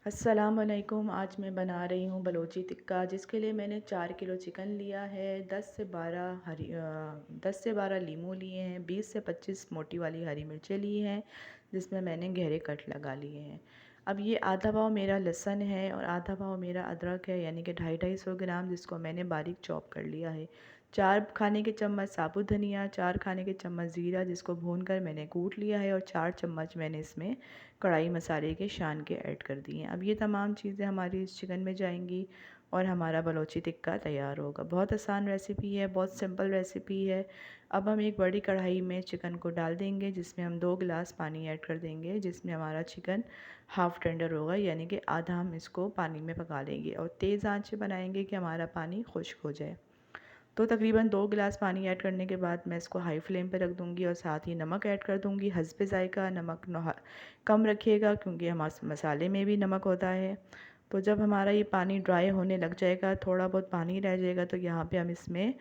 अस्सलामुअलैकुम। आज मैं बना रही हूँ बलोची टिक्का, जिसके लिए मैंने 4 किलो चिकन लिया है। 10 से 12 लीमू लिए हैं। 20 से 25 मोटी वाली हरी मिर्चें ली हैं, जिसमें मैंने गहरे कट लगा लिए हैं। अब ये आधा पाव मेरा लहसुन है और आधा पाव मेरा अदरक है, यानी कि 250-250 ग्राम, जिसको मैंने बारीक चॉप कर लिया है। 4 खाने के चम्मच साबुत धनिया, 4 खाने के चम्मच ज़ीरा, जिसको भूनकर मैंने कूट लिया है, और 4 चम्मच मैंने इसमें कढ़ाई मसाले के शान के ऐड कर दिए हैं। अब ये तमाम चीज़ें हमारी इस चिकन में जाएंगी और हमारा बलोची टिक्का तैयार होगा। बहुत आसान रेसिपी है, बहुत सिंपल रेसिपी है। अब हम एक बड़ी कढ़ाई में चिकन को डाल देंगे, जिसमें हम 2 गिलास पानी ऐड कर देंगे, जिसमें हमारा चिकन हाफ़ टेंडर होगा, यानी कि आधा हम इसको पानी में पका लेंगे और तेज़ आंच पे बनाएंगे कि हमारा पानी खुश्क हो जाए। तो तकरीबन 2 गिलास पानी ऐड करने के बाद मैं इसको हाई फ्लेम पे रख दूँगी और साथ ही नमक ऐड कर दूँगी। हस्बे ज़ायक़ा नमक कम रखिएगा, क्योंकि हमारे मसाले में भी नमक होता है। तो जब हमारा ये पानी ड्राई होने लग जाएगा, थोड़ा बहुत पानी रह जाएगा, तो यहाँ पे हम इसमें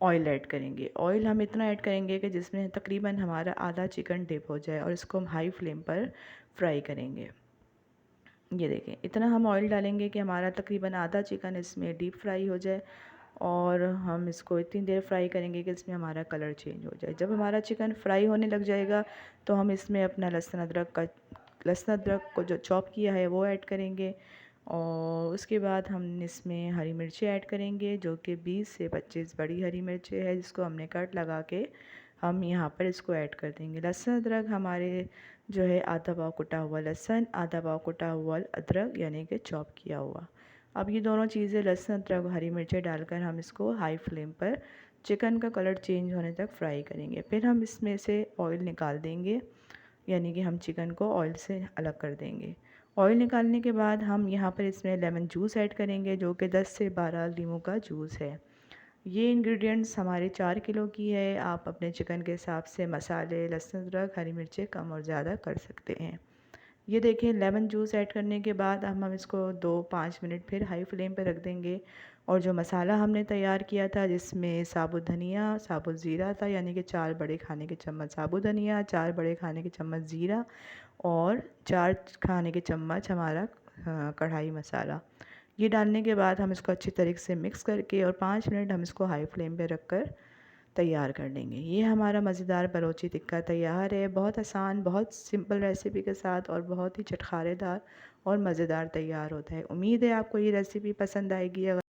ऑयल ऐड करेंगे। ऑयल हम इतना ऐड करेंगे कि जिसमें तकरीबन हमारा आधा चिकन डिप हो जाए, और इसको हम हाई फ्लेम पर फ्राई करेंगे। ये देखें, इतना हम ऑयल डालेंगे कि हमारा तकरीबन आधा चिकन इसमें डीप फ्राई हो जाए, और हम इसको इतनी देर फ्राई करेंगे कि इसमें हमारा कलर चेंज हो जाए। जब हमारा चिकन फ्राई होने लग जाएगा, तो हम इसमें अपना लहसुन अदरक को जो चॉप किया है वो ऐड करेंगे, और उसके बाद हम इसमें हरी मिर्ची ऐड करेंगे, जो कि 20 से 25 बड़ी हरी मिर्ची है, जिसको हमने कट लगा के हम यहाँ पर इसको ऐड कर देंगे। लहसुन अदरक हमारे जो है आधा पाव कुटा हुआ लहसुन, आधा पाव कुटा हुआ अदरक, यानी कि चॉप किया हुआ। अब ये दोनों चीज़ें लहसुन अदरक हरी मिर्चें डालकर हम इसको हाई फ्लेम पर चिकन का कलर चेंज होने तक फ्राई करेंगे। फिर हम इसमें से ऑयल निकाल देंगे, यानी कि हम चिकन को ऑयल से अलग कर देंगे। ऑयल निकालने के बाद हम यहाँ पर इसमें लेमन जूस ऐड करेंगे, जो कि 10 से 12 लीमू का जूस है। ये इंग्रेडिएंट्स हमारे 4 किलो की है। आप अपने चिकन के हिसाब से मसाले, लहसुन अदरक, हरी मिर्चें कम और ज़्यादा कर सकते हैं। ये देखिए, लेमन जूस ऐड करने के बाद हम इसको 2-5 मिनट फिर हाई फ्लेम पे रख देंगे, और जो मसाला हमने तैयार किया था, जिसमें साबुत धनिया, साबुत ज़ीरा था, यानी कि 4 बड़े खाने के चम्मच साबुत धनिया, 4 बड़े खाने के चम्मच ज़ीरा, और 4 खाने के चम्मच हमारा कढ़ाई मसाला। ये डालने के बाद हम इसको अच्छी तरीके से मिक्स करके और 5 मिनट हम इसको हाई फ्लेम पे रख कर तैयार कर लेंगे। ये हमारा मज़ेदार बलोची टिक्का तैयार है। बहुत आसान, बहुत सिंपल रेसिपी के साथ, और बहुत ही चटखारेदार और मज़ेदार तैयार होता है। उम्मीद है आपको ये रेसिपी पसंद आएगी।